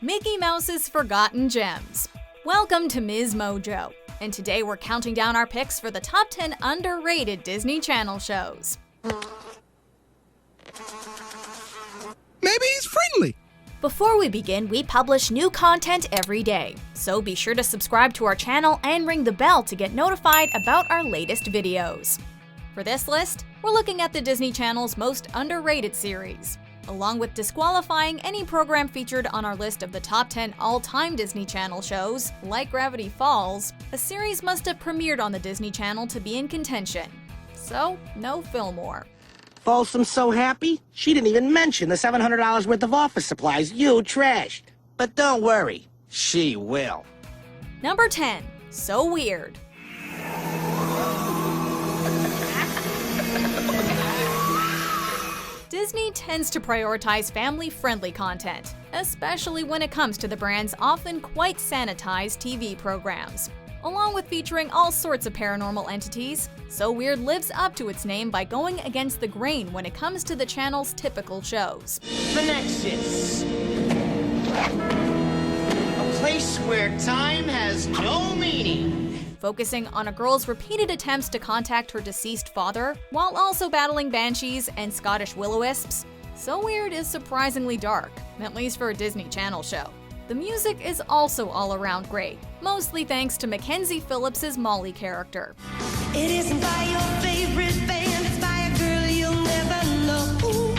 Mickey Mouse's Forgotten Gems. Welcome to Ms. Mojo, and today we're counting down our picks for the top 10 underrated Disney Channel shows. Maybe he's friendly. Before we begin, we publish new content every day, so be sure to subscribe to our channel and ring the bell to get notified about our latest videos. For this list, we're looking at the Disney Channel's most underrated series. Along with disqualifying any program featured on our list of the top 10 all-time Disney Channel shows, like Gravity Falls, a series must have premiered on the Disney Channel to be in contention. So, no Fillmore. Folsom's so happy, she didn't even mention the $700 worth of office supplies you trashed. But don't worry, she will. Number 10. So Weird. Disney tends to prioritize family-friendly content, especially when it comes to the brand's often quite sanitized TV programs. Along with featuring all sorts of paranormal entities, So Weird lives up to its name by going against the grain when it comes to the channel's typical shows. The Nexus. A place where time has no meaning. Focusing on a girl's repeated attempts to contact her deceased father, while also battling banshees and Scottish will-o-wisps, So Weird is surprisingly dark, at least for a Disney Channel show. The music is also all around great, mostly thanks to Mackenzie Phillips' Molly character. It isn't by your favorite band, it's by a girl you'll never know.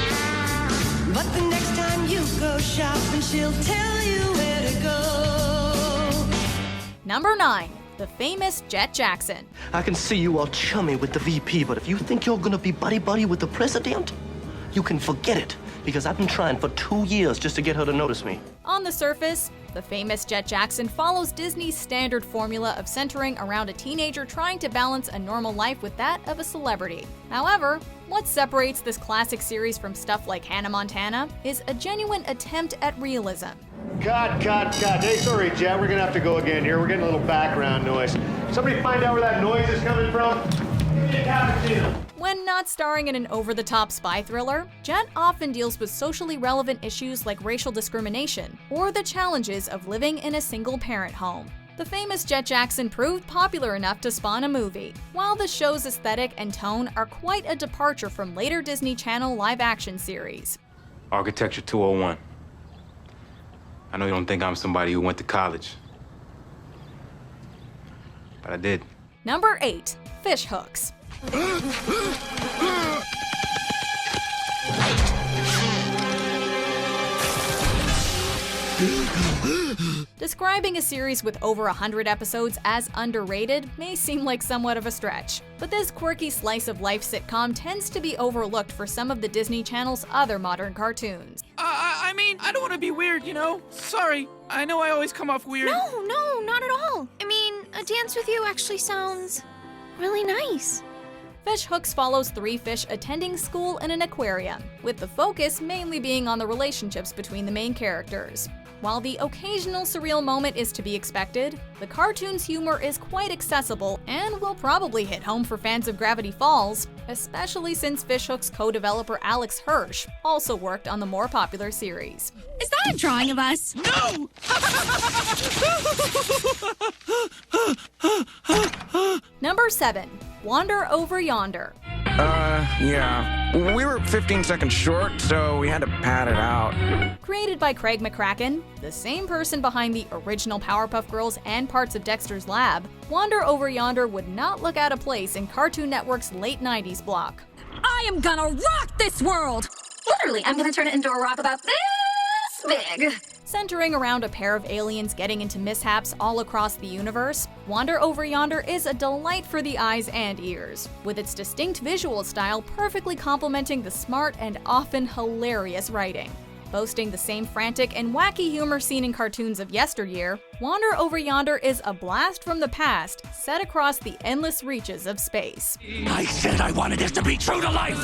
But the next time you go shopping, she'll tell you where to go. Number 9. The famous Jet Jackson. I can see you all chummy with the VP, but if you think you're gonna be buddy-buddy with the president, you can forget it, because I've been trying for 2 years just to get her to notice me. On the surface, the famous Jet Jackson follows Disney's standard formula of centering around a teenager trying to balance a normal life with that of a celebrity. However, what separates this classic series from stuff like Hannah Montana is a genuine attempt at realism. Cut. Hey, sorry, Jet, we're gonna have to go again here. We're getting a little background noise. Somebody find out where that noise is coming from? Give me a cappuccino. When not starring in an over-the-top spy thriller, Jet often deals with socially relevant issues like racial discrimination or the challenges of living in a single-parent home. The famous Jet Jackson proved popular enough to spawn a movie, while the show's aesthetic and tone are quite a departure from later Disney Channel live-action series. Architecture 201. I know you don't think I'm somebody who went to college, but I did. Number 8. Fish Hooks. Describing a series with over 100 episodes as underrated may seem like somewhat of a stretch, but this quirky slice-of-life sitcom tends to be overlooked for some of the Disney Channel's other modern cartoons. I mean, I don't want to be weird, you know? Sorry, I know I always come off weird. No, not at all. I mean, a dance with you actually sounds really nice. Fish Hooks follows 3 fish attending school in an aquarium, with the focus mainly being on the relationships between the main characters. While the occasional surreal moment is to be expected, the cartoon's humor is quite accessible and will probably hit home for fans of Gravity Falls, especially since Fish Hooks co-developer Alex Hirsch also worked on the more popular series. Is that a drawing of us? No! Number 7. Wander Over Yonder. Yeah. We were 15 seconds short, so we had to pad it out. Created by Craig McCracken, the same person behind the original Powerpuff Girls and parts of Dexter's Lab, Wander Over Yonder would not look out of place in Cartoon Network's late 90s block. I am gonna rock this world! Literally, I'm gonna turn it into a rock about this big. Centering around a pair of aliens getting into mishaps all across the universe, Wander Over Yonder is a delight for the eyes and ears, with its distinct visual style perfectly complementing the smart and often hilarious writing. Boasting the same frantic and wacky humor seen in cartoons of yesteryear, Wander Over Yonder is a blast from the past set across the endless reaches of space. I said I wanted this to be true to life!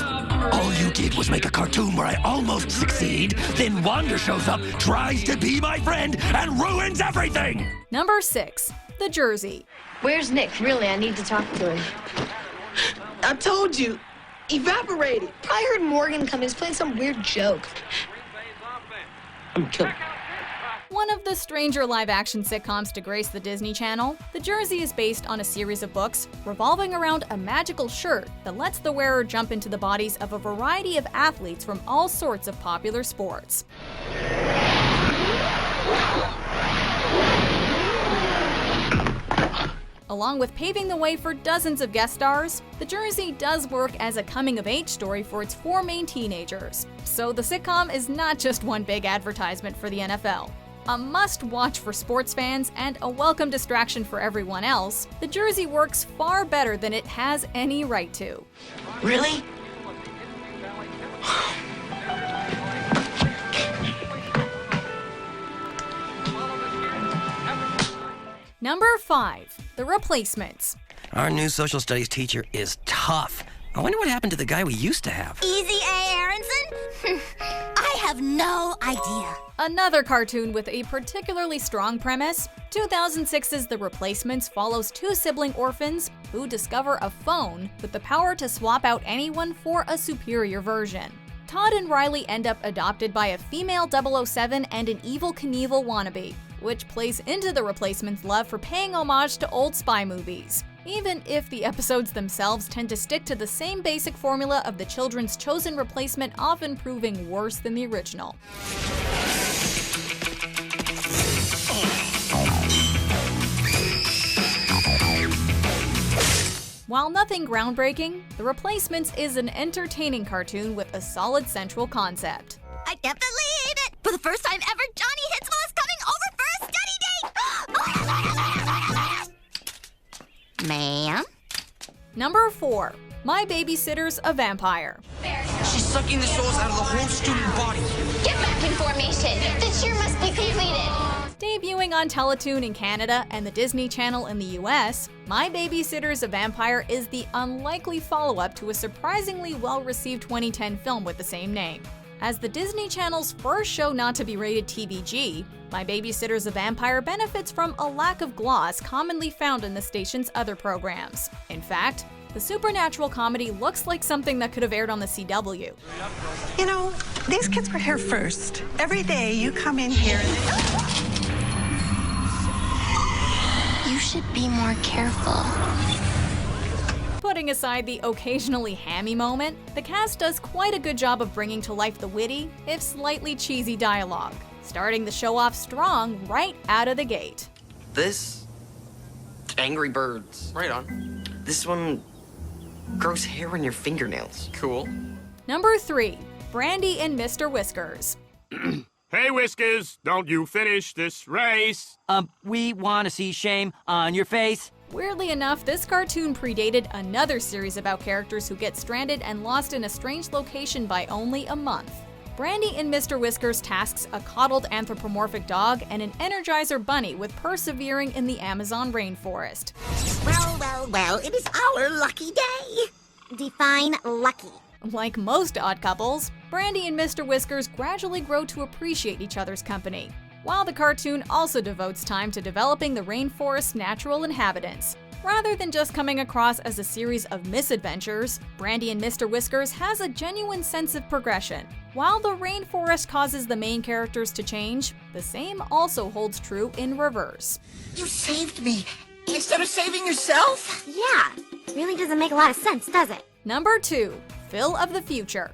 All you did was make a cartoon where I almost succeed, then Wander shows up, tries to be my friend, and ruins everything! Number 6. The Jersey. Where's Nick? Really, I need to talk to him. I told you, evaporated. I heard Morgan come. He's playing some weird joke. I'm killing. One of the stranger live-action sitcoms to grace the Disney Channel, The Jersey is based on a series of books revolving around a magical shirt that lets the wearer jump into the bodies of a variety of athletes from all sorts of popular sports. Along with paving the way for dozens of guest stars, The Jersey does work as a coming-of-age story for its 4 main teenagers. So the sitcom is not just one big advertisement for the NFL. A must-watch for sports fans and a welcome distraction for everyone else, The Jersey works far better than it has any right to. Really? Number 5. The Replacements. Our new social studies teacher is tough. I wonder what happened to the guy we used to have. Easy A. Aronson? I have no idea. Another cartoon with a particularly strong premise, 2006's The Replacements follows 2 sibling orphans who discover a phone with the power to swap out anyone for a superior version. Todd and Riley end up adopted by a female 007 and an Evel Knievel wannabe, which plays into The Replacements' love for paying homage to old spy movies, even if the episodes themselves tend to stick to the same basic formula of the children's chosen replacement often proving worse than the original. While nothing groundbreaking, The Replacements is an entertaining cartoon with a solid central concept. I can't believe it! For the first time ever, Johnny Hitsville is coming over for a study date! Ma'am? Number 4. My Babysitter's a Vampire. She's sucking the souls out of the whole student body. Get back in formation. The cheer must be completed. Debuting on Teletoon in Canada and the Disney Channel in the US, My Babysitter's a Vampire is the unlikely follow-up to a surprisingly well-received 2010 film with the same name. As the Disney Channel's first show not to be rated TVG, My Babysitter's a Vampire benefits from a lack of gloss commonly found in the station's other programs. In fact, the supernatural comedy looks like something that could have aired on the CW. You know, these kids were here first. Every day you come in here and You should be more careful. Putting aside the occasionally hammy moment, the cast does quite a good job of bringing to life the witty, if slightly cheesy dialogue, starting the show off strong right out of the gate. This... Angry Birds. Right on. This one... grows hair in your fingernails. Cool. Number 3. Brandy and Mr. Whiskers. Hey, Whiskers, don't you finish this race? We want to see shame on your face. Weirdly enough, this cartoon predated another series about characters who get stranded and lost in a strange location by only a month. Brandy and Mr. Whiskers tasks a coddled anthropomorphic dog and an Energizer bunny with persevering in the Amazon rainforest. Well, it is our lucky day. Define lucky. Like most odd couples, Brandy and Mr. Whiskers gradually grow to appreciate each other's company, while the cartoon also devotes time to developing the rainforest's natural inhabitants. Rather than just coming across as a series of misadventures, Brandy and Mr. Whiskers has a genuine sense of progression. While the rainforest causes the main characters to change, the same also holds true in reverse. You saved me instead of saving yourself? Yeah, really doesn't make a lot of sense, does it? Number 2. Phil of the Future.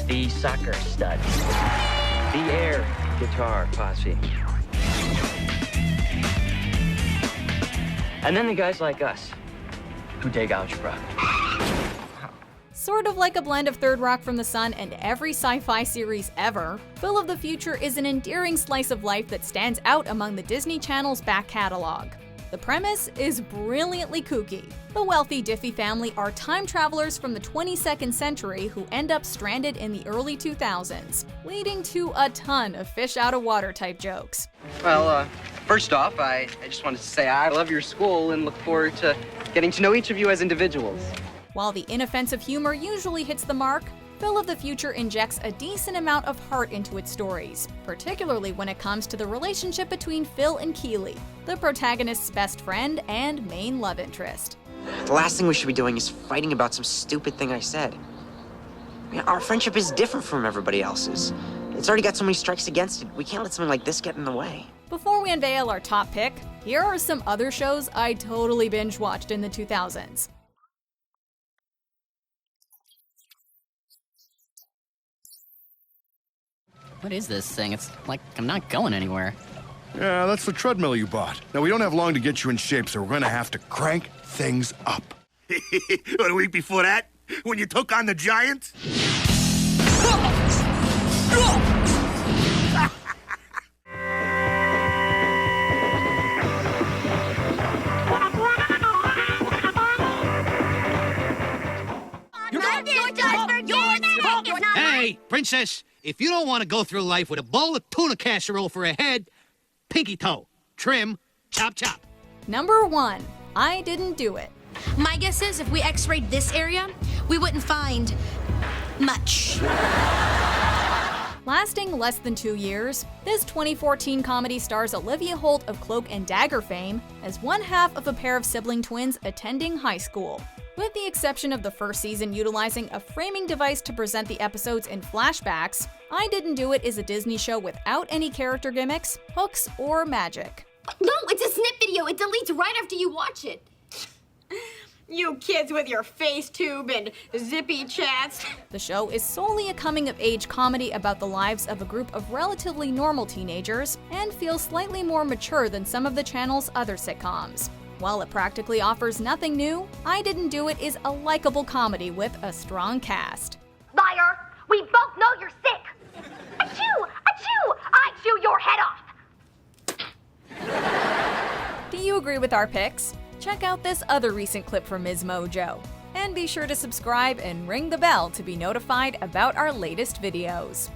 The soccer stud. The air guitar posse. And then the guys like us, who dig algebra. Sort of like a blend of Third Rock from the Sun and every sci-fi series ever, Phil of the Future is an endearing slice of life that stands out among the Disney Channel's back catalog. The premise is brilliantly kooky. The wealthy Diffie family are time travelers from the 22nd century who end up stranded in the early 2000s, leading to a ton of fish-out-of-water type jokes. Well, first off, I just wanted to say I love your school and look forward to getting to know each of you as individuals. While the inoffensive humor usually hits the mark, Phil of the Future injects a decent amount of heart into its stories, particularly when it comes to the relationship between Phil and Keely, the protagonist's best friend and main love interest. The last thing we should be doing is fighting about some stupid thing I said. I mean, our friendship is different from everybody else's. It's already got so many strikes against it. We can't let something like this get in the way. Before we unveil our top pick, here are some other shows I totally binge-watched in the 2000s. What is this thing? It's like I'm not going anywhere. Yeah, that's the treadmill you bought. Now, we don't have long to get you in shape, so we're gonna have to crank things up. What, a week before that? When you took on the Giants? Hey, princess, if you don't want to go through life with a bowl of tuna casserole for a head, pinky toe, trim, chop chop. Number 1. I Didn't Do It. My guess is if we x-rayed this area, we wouldn't find much. Lasting less than 2 years, this 2014 comedy stars Olivia Holt of Cloak and Dagger fame as one half of a pair of sibling twins attending high school. With the exception of the first season utilizing a framing device to present the episodes in flashbacks, I Didn't Do It is a Disney show without any character gimmicks, hooks, or magic. No, it's a snip video. It deletes right after you watch it. You kids with your face tube and zippy chats. The show is solely a coming-of-age comedy about the lives of a group of relatively normal teenagers and feels slightly more mature than some of the channel's other sitcoms. While it practically offers nothing new, I Didn't Do It is a likable comedy with a strong cast. Liar! We both know you're sick! Achoo! Achoo! I chew your head off! Do you agree with our picks? Check out this other recent clip from Ms. Mojo. And be sure to subscribe and ring the bell to be notified about our latest videos.